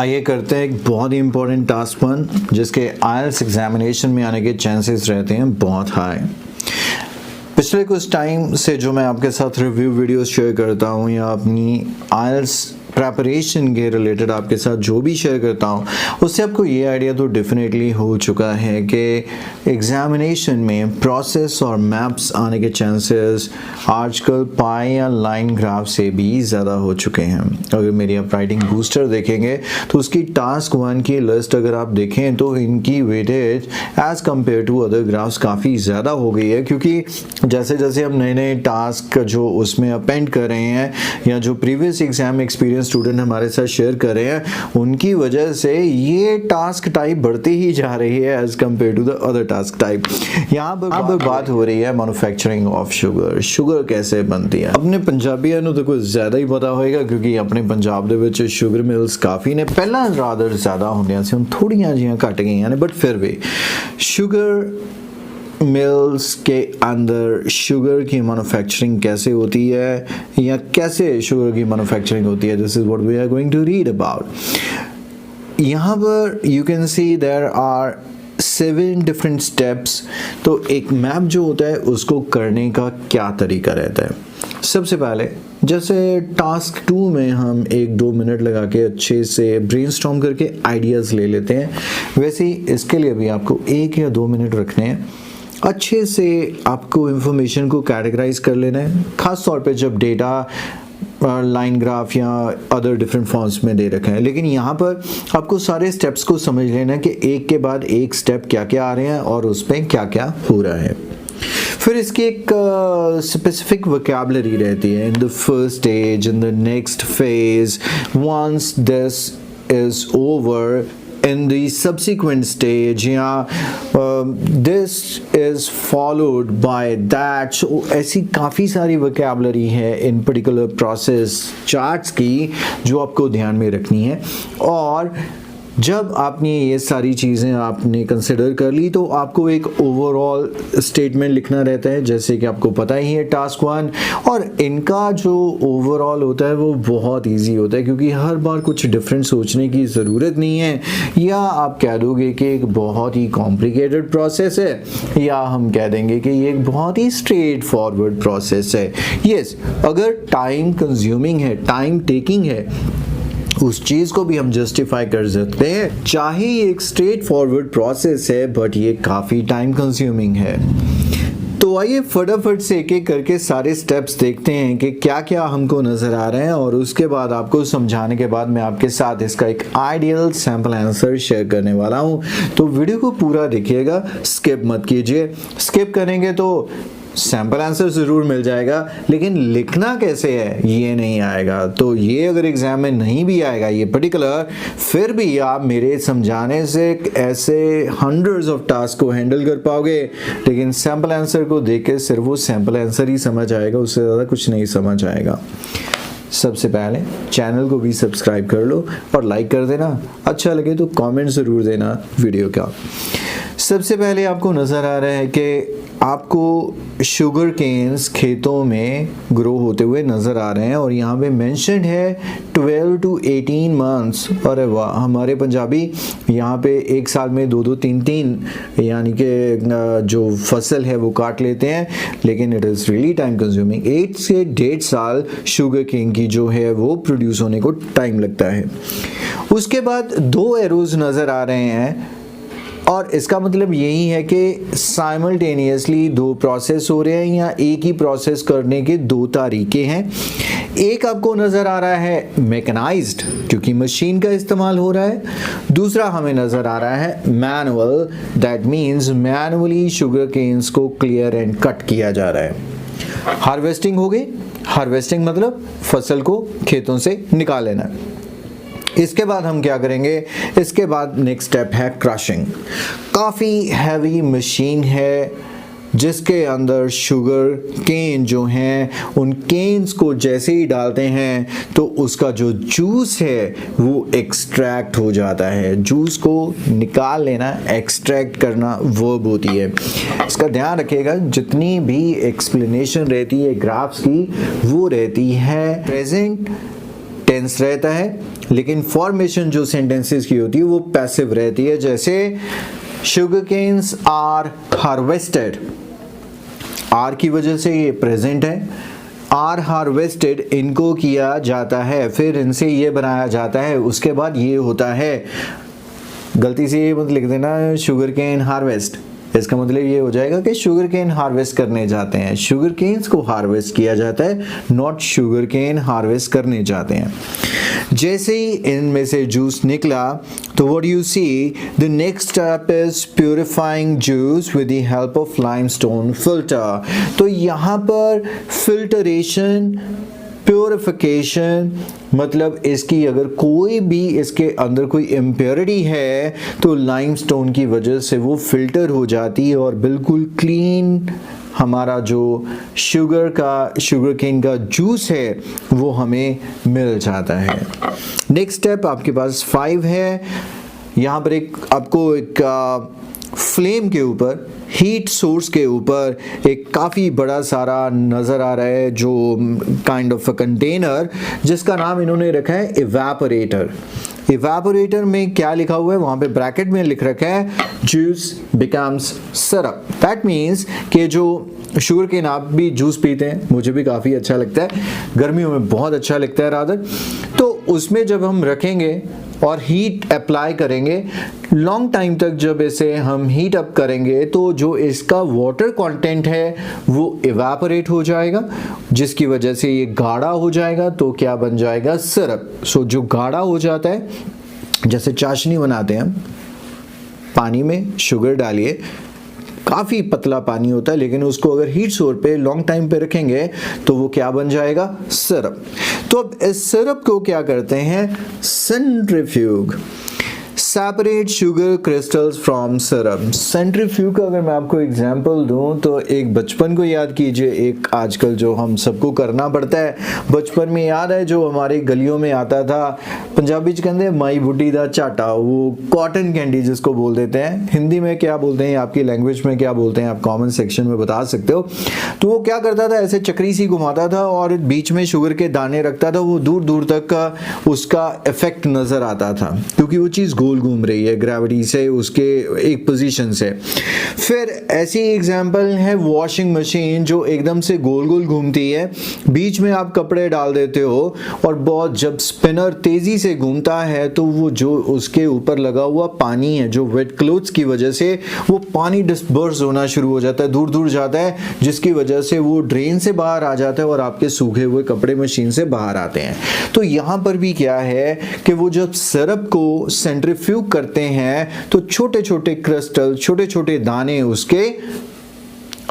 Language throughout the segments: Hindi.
आइए करते हैं एक बहुत ही इंपॉर्टेंट टास्क वन, जिसके आईएलटीएस एग्जामिनेशन में आने के चांसेस रहते हैं बहुत हाई। पिछले कुछ टाइम से जो मैं आपके साथ रिव्यू वीडियोस शेयर करता हूँ या अपनी आईएलटीएस प्रेपरेशन के रिलेटेड आपके साथ जो भी शेयर करता हूँ, उससे आपको ये आइडिया तो डेफिनेटली हो चुका है कि एग्जामिनेशन में प्रोसेस और मैप्स आने के चांसेस आजकल पाई या लाइन ग्राफ से भी ज़्यादा हो चुके हैं। अगर मेरी आप राइटिंग बूस्टर देखेंगे तो उसकी टास्क वन की लिस्ट अगर आप देखें तो इनकी weightage as compare to other graphs काफ़ी ज़्यादा हो गई है, क्योंकि जैसे जैसे हम नए नए टास्क जो उसमें अपेंड कर रहे हैं या जो प्रीवियस एग्जाम एक्सपीरियंस स्टूडेंट हमारे साथ शेयर कर रहे हैं, उनकी वजह से ये टास्क टाइप बढ़ती ही जा रही है as compare to the other task type. यहाँ पर बात हो रही है मैन्युफैक्चरिंग ऑफ शुगर। शुगर कैसे बनती है अपने पंजाबियों को तो कुछ ज़्यादा ही पता होगा, क्योंकि अपने पंजाब ਦੇ ਵਿੱਚ शुगर मिल्स काफ़ी ने पहला रादर ज़्यादा होंदियां सी, हुण थोड़ियां जिहियां घट गईयां ने, बट फिर भी शुगर मिल्स के अंदर शुगर की मैन्युफैक्चरिंग कैसे होती है या कैसे शुगर की मैन्युफैक्चरिंग होती है, this is what we are going to read about. यहाँ पर you can see there are 7 different steps. तो एक मैप जो होता है उसको करने का क्या तरीका रहता है। सबसे पहले जैसे टास्क 2 में हम 1-2 मिनट लगा के अच्छे से ब्रेनस्टॉर्म करके आइडियाज़ ले लेते हैं, वैसे ही इसके लिए भी आपको 1 या 2 मिनट रखने हैं। अच्छे से आपको इंफॉर्मेशन को कैटेगराइज कर लेना है, ख़ास तौर पे जब डेटा लाइन ग्राफ या अदर डिफरेंट फॉर्म्स में दे रखे हैं। लेकिन यहाँ पर आपको सारे स्टेप्स को समझ लेना है कि एक के बाद एक स्टेप क्या क्या आ रहे हैं और उस पर क्या क्या हो रहा है। फिर इसकी एक स्पेसिफिक वोकैबुलरी रहती है। In the first stage, in the next phase, once this is over, in the subsequent stage, this is followed by that। so ऐसी काफ़ी सारी vocabulary है इन particular process charts की जो आपको ध्यान में रखनी है। और जब आपने ये सारी चीज़ें आपने कंसिडर कर ली तो आपको एक ओवरऑल स्टेटमेंट लिखना रहता है, जैसे कि आपको पता ही है टास्क 1। और इनका जो ओवरऑल होता है वो बहुत इजी होता है, क्योंकि हर बार कुछ डिफरेंट सोचने की ज़रूरत नहीं है। या आप कह दोगे कि एक बहुत ही कॉम्प्लिकेटेड प्रोसेस है, या हम कह देंगे कि ये एक बहुत ही स्ट्रेट फॉरवर्ड प्रोसेस है। यस, अगर टाइम कंज्यूमिंग है, टाइम टेकिंग है, उस चीज़ को भी हम जस्टिफाई कर सकते हैं। चाहे ये एक स्ट्रेट फॉरवर्ड प्रोसेस है, बट ये काफ़ी टाइम कंज्यूमिंग है। तो आइए फटाफट से एक एक करके सारे स्टेप्स देखते हैं कि क्या क्या हमको नज़र आ रहे हैं, और उसके बाद आपको समझाने के बाद मैं आपके साथ इसका एक आइडियल सैम्पल आंसर शेयर करने वाला हूँ। तो वीडियो को पूरा देखिएगा, स्किप मत कीजिए। स्किप करेंगे तो सैम्पल आंसर ज़रूर मिल जाएगा, लेकिन लिखना कैसे है ये नहीं आएगा। तो ये अगर एग्जाम में नहीं भी आएगा ये पर्टिकुलर, फिर भी आप मेरे समझाने से ऐसे हंड्रेड्स ऑफ टास्क को हैंडल कर पाओगे। लेकिन सैम्पल आंसर को देख के सिर्फ वो सैम्पल आंसर ही समझ आएगा, उससे ज़्यादा कुछ नहीं समझ आएगा। सबसे पहले चैनल को भी सब्सक्राइब कर लो और लाइक कर देना, अच्छा लगे तो कमेंट ज़रूर देना वीडियो का। सबसे पहले आपको नज़र आ रहा है कि आपको शुगर केन्स खेतों में ग्रो होते हुए नज़र आ रहे हैं, और यहाँ पे मेंशन है 12 to 18 मंथ्स। अरे वाह, हमारे पंजाबी यहाँ पे एक साल में 2-2, 3-3 यानी कि जो फसल है वो काट लेते हैं, लेकिन it is really time consuming. 8 से 1.5 साल शुगर केन की जो है वो प्रोड्यूस होने को टाइम लगता है। उसके बाद 2 एरोज नज़र आ रहे हैं, और इसका मतलब यही है कि साइमल्टेनियसली 2 प्रोसेस हो रहे हैं, या एक ही प्रोसेस करने के 2 तरीके हैं। एक आपको नज़र आ रहा है मैकेनाइज्ड, क्योंकि मशीन का इस्तेमाल हो रहा है। दूसरा हमें नज़र आ रहा है manual, that means manually sugar canes को क्लियर एंड कट किया जा रहा है। हार्वेस्टिंग हो गई। हार्वेस्टिंग मतलब फसल को खेतों से निकाल लेना। इसके बाद हम क्या करेंगे, इसके बाद नेक्स्ट स्टेप है क्रशिंग। काफ़ी हैवी मशीन है जिसके अंदर शुगर केन जो हैं, उन केन्स को जैसे ही डालते हैं तो उसका जो जूस है वो एक्सट्रैक्ट हो जाता है। जूस को निकाल लेना, एक्सट्रैक्ट करना वर्ब होती है। इसका ध्यान रखिएगा, जितनी भी एक्सप्लेनेशन रहती है ग्राफ्स की वो रहती है प्रेजेंट टेंस रहता है, लेकिन फॉर्मेशन जो सेंटेंसेस की होती है वो पैसिव रहती है। जैसे शुगर केन्स आर हार्वेस्टेड, आर की वजह से ये प्रेजेंट है, आर हार्वेस्टेड इनको किया जाता है, फिर इनसे ये बनाया जाता है, उसके बाद ये होता है। गलती से ये मत लिख देना शुगर केन हार्वेस्ट, इसका मतलब ये हो जाएगा कि शुगर केन हार्वेस्ट करने जाते हैं। शुगर केन्स को हार्वेस्ट किया जाता है, नॉट शुगर केन हार्वेस्ट करने जाते हैं। जैसे ही इनमें से जूस निकला तो what you see, the next step is purifying juice with the help of limestone filter. तो यहाँ पर फिल्टरेशन, प्योरिफिकेशन मतलब इसकी अगर कोई भी इसके अंदर कोई इम्प्योरिटी है तो लाइमस्टोन की वजह से वो फिल्टर हो जाती है और बिल्कुल क्लीन हमारा जो शुगर केन का जूस है वो हमें मिल जाता है। नेक्स्ट स्टेप आपके पास 5 है। यहाँ पर आपको एक फ्लेम के ऊपर, हीट सोर्स के ऊपर एक काफ़ी बड़ा सारा नज़र आ रहा है जो काइंड ऑफ अ कंटेनर, जिसका नाम इन्होंने रखा है इवेपोरेटर। इवेपोरेटर में क्या लिखा हुआ है, वहाँ पे ब्रैकेट में लिख रखा है juice becomes syrup. That means कि जो शुगर केन, आप भी जूस पीते हैं, मुझे भी काफ़ी अच्छा लगता है, गर्मियों में बहुत अच्छा लगता है रादर। तो उसमें जब हम रखेंगे और हीट अप्लाई करेंगे, लॉन्ग टाइम तक जब इसे हम हीट अप करेंगे तो जो इसका वाटर कंटेंट है वो इवेपोरेट हो जाएगा, जिसकी वजह से ये गाढ़ा हो जाएगा। तो क्या बन जाएगा, सिरप। सो जो गाढ़ा हो जाता है, जैसे चाशनी बनाते हैं हम, पानी में शुगर डालिए, काफ़ी पतला पानी होता है, लेकिन उसको अगर हीट सोर्स पे लॉन्ग टाइम पे रखेंगे तो वो क्या बन जाएगा, सिरप। तो अब इस सिरप को क्या करते हैं, centrifuge, separate sugar crystals from syrup. Centrifuge का अगर मैं आपको एग्जांपल दूं तो एक बचपन को याद कीजिए, एक आजकल जो हम सबको करना पड़ता है। बचपन में याद है जो हमारी गलियों में आता था, पंजाबी च कहते हैं माई बुड्ढी दा चाटा, वो कॉटन कैंडी जिसको बोल देते हैं। हिंदी में क्या बोलते हैं, आपकी लैंग्वेज में क्या बोलते हैं, आप कमेंट सेक्शन में बता सकते हो। तो वो क्या करता था, ऐसे चक्री सी घुमाता था और बीच में शुगर के दाने रखता था, वो दूर दूर तक का उसका इफेक्ट नजर आता था, क्योंकि वो चीज़ गोल घूम रही है ग्रेविटी से, उसके एक पोजीशन से। फिर ऐसी एग्जांपल है वॉशिंग मशीन, जो एकदम से गोल गोल घूमती है, बीच में आप कपड़े डाल देते हो और बहुत जब स्पिनर तेजी से घूमता है तो वो जो उसके ऊपर लगा हुआ पानी है, जो वेट क्लोथ्स की वजह से वो पानी डिस्पर्स होना शुरू हो जाता है, दूर दूर जाता है, जिसकी वजह से वो ड्रेन से बाहर आ जाता है और आपके सूखे हुए कपड़े मशीन से बाहर आते हैं। तो यहाँ पर भी क्या है कि वो जब सिरप को सेंट्रीफ्यूग करते हैं तो छोटे छोटे क्रिस्टल, छोटे छोटे दाने उसके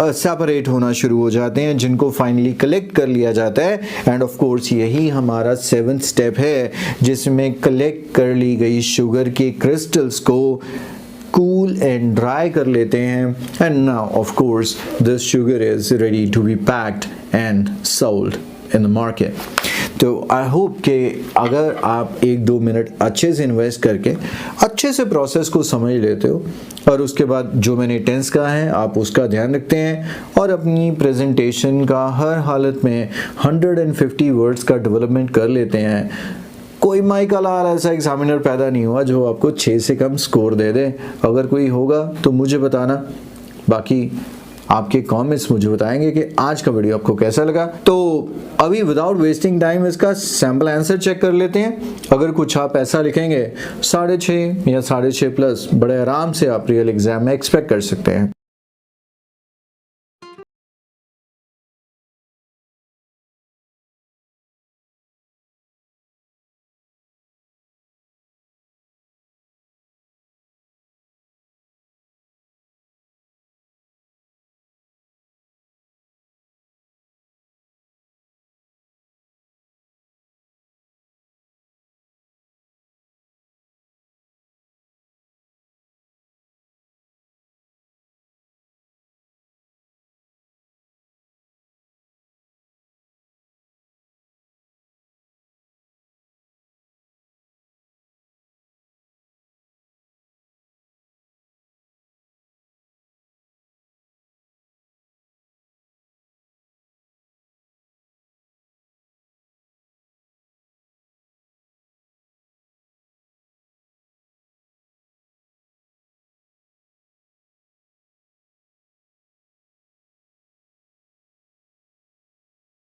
सेपरेट होना शुरू हो जाते हैं, जिनको फाइनली कलेक्ट कर लिया जाता है। एंड ऑफ कोर्स यही हमारा 7th स्टेप है, जिसमें कलेक्ट कर ली गई शुगर के क्रिस्टल्स को कूल एंड ड्राई कर लेते हैं। And now of course this sugar is ready to be packed and sold in the market. तो आई होप कि अगर आप 1-2 मिनट अच्छे से इन्वेस्ट करके अच्छे से प्रोसेस को समझ लेते हो और उसके बाद जो मैंने टेंस कहा है आप उसका ध्यान रखते हैं और अपनी प्रेजेंटेशन का हर हालत में 150 वर्ड्स का डेवलपमेंट कर लेते हैं, कोई माइक लाल ऐसा एग्जामिनर पैदा नहीं हुआ जो आपको 6 से कम स्कोर दे दे। अगर कोई होगा तो मुझे बताना, बाकी आपके कमेंट्स मुझे बताएंगे कि आज का वीडियो आपको कैसा लगा। तो अभी विदाउट वेस्टिंग टाइम इसका सैम्पल आंसर चेक कर लेते हैं। अगर कुछ आप ऐसा लिखेंगे 6.5 या 6.5 प्लस, बड़े आराम से आप रियल एग्जाम में एक्सपेक्ट कर सकते हैं।